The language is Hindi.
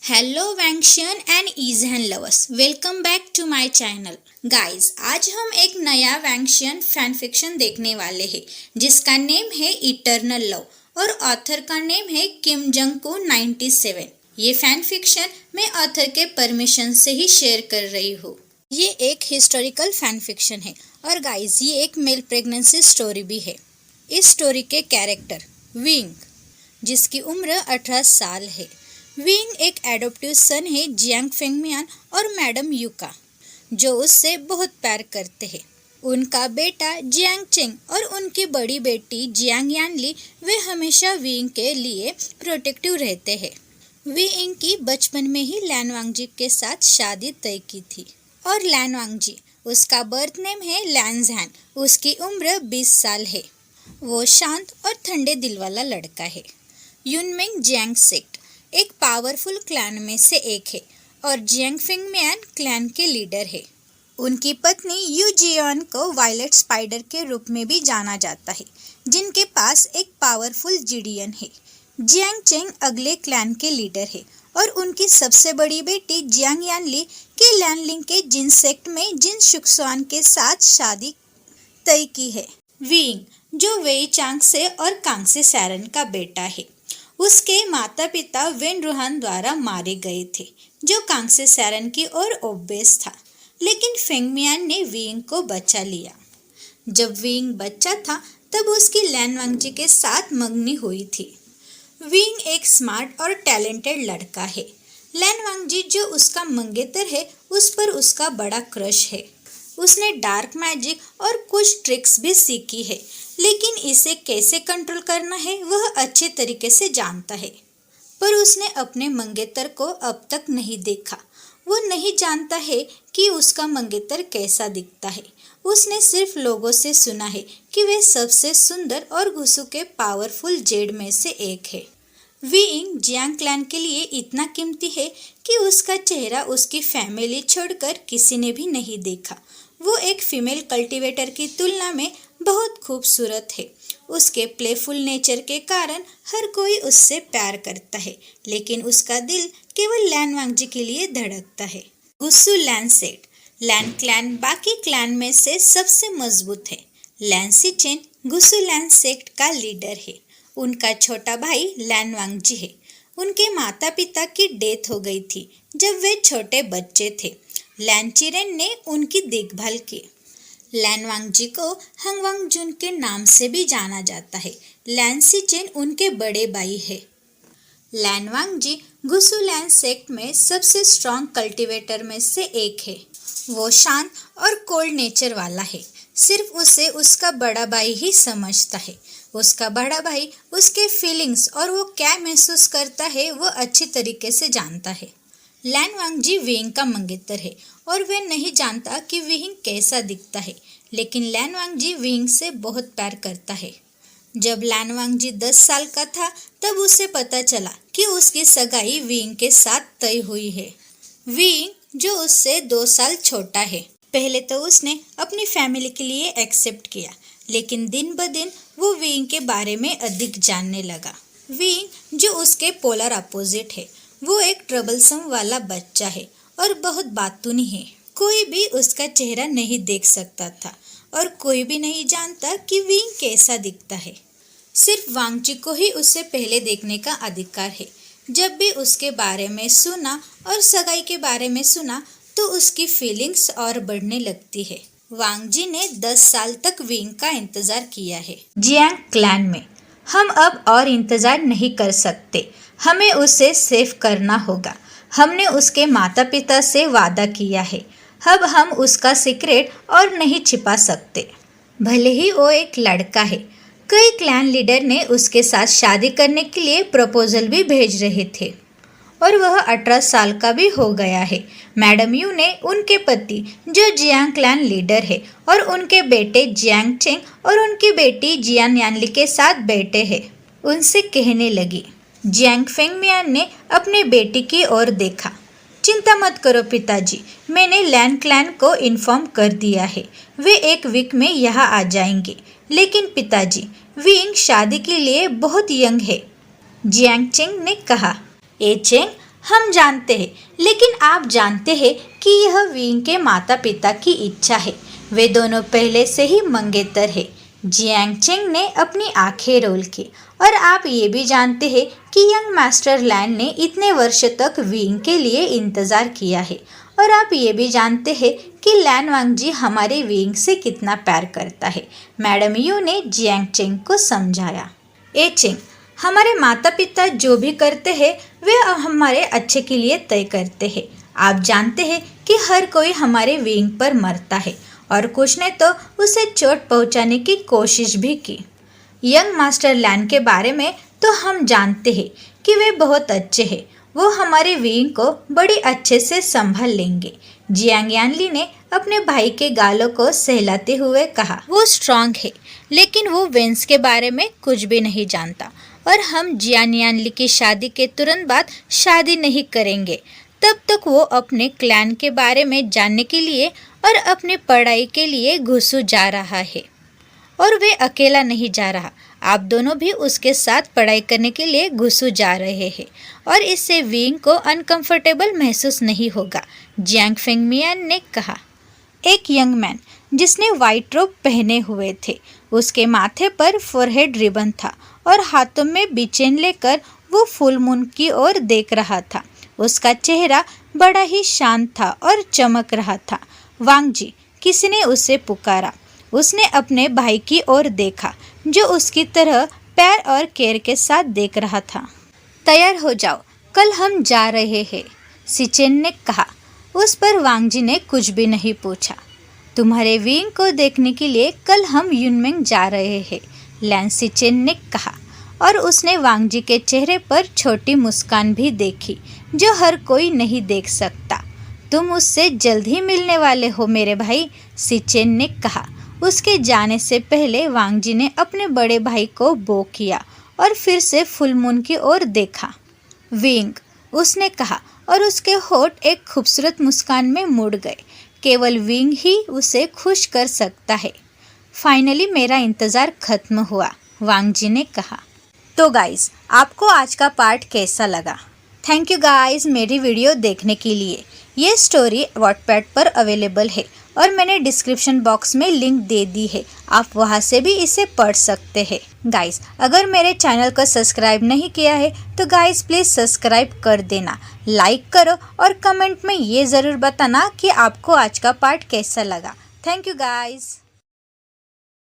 हेलो वैंक्शन एंड ईजहन lovers, welcome back to my channel. Guys, आज हम एक नया वैंक्शन फैन फिक्शन देखने वाले हैं जिसका नेम है इटर्नल लव और ऑथर का नेम है किम जंग को 97। ये फैन फिक्शन मैं ऑथर के परमिशन से ही शेयर कर रही हूँ। ये एक हिस्टोरिकल फैन फिक्शन है और गाइस ये एक मेल प्रेगनेंसी स्टोरी भी है। इस स्टोरी के कैरेक्टर विंग, जिसकी उम्र 18 साल है। विंग एक एडॉप्टिव सन है जियांग फेंगमियान और मैडम युका, जो उससे बहुत प्यार करते हैं। उनका बेटा जियांग चेंग और उनकी बड़ी बेटी जियांग यानली वे हमेशा विंग के लिए प्रोटेक्टिव रहते हैं। विंग की बचपन में ही लैन वांगजी के साथ शादी तय की थी और लैन वांगजी, उसका बर्थ नेम है लैनजैन, उसकी उम्र 20 साल है। वो शांत और ठंडे दिल वाला लड़का है। यूनमिंग जियांग सेक्ट एक पावरफुल क्लैन में से एक है और जियांग फेंगमियान क्लैन के लीडर है। उनकी पत्नी यू जियोन को वायलेट स्पाइडर के रूप में भी जाना जाता है, जिनके पास एक पावरफुल जिडियन है। जियांग चेंग अगले क्लैन के लीडर है और उनकी सबसे बड़ी बेटी जियांग यानली की लैनलिंग के जिन सेक्ट में जिन शुक्सवान के साथ शादी तय की है। विंग, जो वेई चांग से और कांग से सैरन का बेटा है, उसके माता पिता वेन रूहान द्वारा मारे गए थे, जो कांग से सैरन की ओर ओबेस था, लेकिन फेंगमियान ने विंग को बचा लिया। जब विंग बच्चा था तब उसकी लैन वांगजी के साथ मंगनी हुई थी। विंग एक स्मार्ट और टैलेंटेड लड़का है। लैन वांगजी, जो उसका मंगेतर है, उस पर उसका बड़ा क्रश है। उसने डार्क मैजिक और कुछ ट्रिक्स भी सीखी है, लेकिन इसे कैसे कंट्रोल करना है वह अच्छे तरीके से जानता है। पर उसने अपने मंगेतर को अब तक नहीं देखा। वो नहीं जानता है कि उसका मंगेतर कैसा दिखता है। उसने सिर्फ लोगों से सुना है कि वे सबसे सुंदर और घुसू के पावरफुल जेड में से एक है। विंग जियांग क्लैन के लिए इतना कीमती है कि उसका चेहरा उसकी फैमिली छोड़कर किसी ने भी नहीं देखा। वो एक फीमेल कल्टीवेटर की तुलना में बहुत खूबसूरत है। उसके प्लेफुल नेचर के कारण हर कोई उससे प्यार करता है, लेकिन उसका दिल केवल लैन वांगजी के लिए धड़कता है। गुस्सू लैन सेट, लैन क्लैन बाकी क्लैन में से सबसे मजबूत है। लैन सिचेन गुस्सू लैन सेक्ट का लीडर है। उनका छोटा भाई लैन वांगजी है। उनके माता पिता की डेथ हो गई थी जब वे छोटे बच्चे थे। लैन चिरेन ने उनकी देखभाल की। लैन वांगजी को हंग वांग जुन के नाम से भी जाना जाता है। लैन सिचेन उनके बड़े भाई है। लैन वांगजी गुस्सू लैन सेक्ट में सबसे स्ट्रॉन्ग कल्टीवेटर में से एक है। वो शांत और कोल्ड नेचर वाला है। सिर्फ उसे उसका बड़ा भाई ही समझता है। उसका बड़ा भाई उसके फीलिंग्स और वो क्या महसूस करता है वो अच्छी तरीके से जानता है। लैन वांगजी विंग का मंगेतर है और वे नहीं जानता कि विंग कैसा दिखता है, लेकिन लैन वांगजी विंग से बहुत प्यार करता है। जब लैन वांगजी 10 साल का था तब उसे पता चला कि उसकी सगाई विंग के साथ तय हुई है। विंग, जो उससे 2 साल छोटा है, पहले तो उसने अपनी फैमिली के लिए एक्सेप्ट किया, लेकिन दिन ब दिन वो विंग के बारे में अधिक जानने लगा। विंग, जो उसके पोलर अपोजिट है, वो एक ट्रबलसम वाला बच्चा है और बहुत बातूनी है। कोई भी उसका चेहरा नहीं देख सकता था और कोई भी नहीं जानता कि विंग कैसा दिखता है। सिर्फ वांगजी को ही उससे पहले देखने का अधिकार है। जब भी उसके बारे में सुना और सगाई के बारे में सुना तो उसकी फीलिंग्स और बढ़ने लगती है। वांगजी ने 10 साल तक विंग का इंतजार किया है। जियांग क्लैन में हम अब और इंतजार नहीं कर सकते। हमें उसे सेव करना होगा। हमने उसके माता पिता से वादा किया है। अब हम उसका सीक्रेट और नहीं छिपा सकते। भले ही वो एक लड़का है। कई क्लैन लीडर ने उसके साथ शादी करने के लिए प्रपोजल भी भेज रहे थे और वह 18 साल का भी हो गया है। मैडम यू ने उनके पति, जो जियांग क्लैन लीडर है, और उनके बेटे जियांग चेंग और उनकी बेटी जियान यानली के साथ बैठे हैं, उनसे कहने लगी। जियांग फेंगमियान ने अपने बेटी की ओर देखा। चिंता मत करो पिताजी, मैंने लैन क्लैन को इन्फॉर्म कर दिया है। वे एक वीक में यहाँ आ जाएंगे। लेकिन पिताजी, विंग शादी के लिए बहुत यंग है। जियांग चेंग ने कहा। ए चेंग, हम जानते हैं, लेकिन आप जानते हैं कि यह विंग के माता पिता की इच्छा है। वे दोनों पहले से ही मंगेतर है। जियांग चेंग ने अपनी आंखें रोल की। और आप ये भी जानते हैं कि यंग मास्टर लैन ने इतने वर्ष तक विंग के लिए इंतज़ार किया है। और आप ये भी जानते हैं कि लैन वांगजी हमारे विंग से कितना प्यार करता है। मैडम यू ने जियांग चेंग को समझाया। ए चेंग, हमारे माता पिता जो भी करते हैं वे हमारे अच्छे के लिए तय करते हैं। आप जानते हैं कि हर कोई हमारे विंग पर मरता है और कुछ ने तो उसे चोट पहुंचाने की कोशिश भी की। यंग मास्टर लैन के बारे में तो हम जानते हैं कि वे बहुत अच्छे हैं। वो हमारे विंग को बड़ी अच्छे से संभाल लेंगे। जियांग यानली ने अपने भाई के गालों को सहलाते हुए कहा। वो स्ट्रांग है, लेकिन वो वेंस के बारे में कुछ भी नहीं जानता और हम जियान यानली की शादी के तुरंत बाद शादी नहीं करेंगे। तब तक वो अपने क्लैन के बारे में जानने के लिए और अपनी पढ़ाई के लिए घुसू जा रहा है। और वे अकेला नहीं जा रहा, आप दोनों भी उसके साथ पढ़ाई करने के लिए घुसू जा रहे हैं और इससे विंग को अनकंफर्टेबल महसूस नहीं होगा, जियांग फेंगमियान ने कहा। एक यंग मैन जिसने वाइट रोब पहने हुए थे, उसके माथे पर फोरहेड रिबन था और हाथों में बिचेन लेकर वो फुल मून की ओर देख रहा था। उसका चेहरा बड़ा ही शांत था और चमक रहा था। वांग जी, किसी ने उसे पुकारा। उसने अपने भाई की ओर देखा जो उसकी तरह प्यार और केयर के साथ देख रहा था। तैयार हो जाओ, कल हम जा रहे हैं, सिचेन ने कहा। उस पर वांग जी ने कुछ भी नहीं पूछा। तुम्हारे विंग को देखने के लिए कल हम युनमेंग जा रहे हैं, लैन सिचेन ने कहा। और उसने वांग जी के चेहरे पर छोटी मुस्कान भी देखी जो हर कोई नहीं देख सकता। तुम उससे जल्द ही मिलने वाले हो मेरे भाई, सिचेन ने कहा। उसके जाने से पहले वांग जी ने अपने बड़े भाई को बो किया और फिर से फुल मून की ओर देखा। विंग, उसने कहा और उसके होठ एक खूबसूरत मुस्कान में मुड़ गए। केवल विंग ही उसे खुश कर सकता है। फाइनली मेरा इंतज़ार खत्म हुआ, वांग जी ने कहा। तो गाइस, आपको आज का पार्ट कैसा लगा? थैंक यू गाइस मेरी वीडियो देखने के लिए। ये स्टोरी वॉटपैड पर अवेलेबल है और मैंने डिस्क्रिप्शन बॉक्स में लिंक दे दी है, आप वहाँ से भी इसे पढ़ सकते हैं। गाइस, अगर मेरे चैनल को सब्सक्राइब नहीं किया है तो गाइस प्लीज़ सब्सक्राइब कर देना, लाइक करो और कमेंट में ये ज़रूर बताना कि आपको आज का पार्ट कैसा लगा। Thank you guys.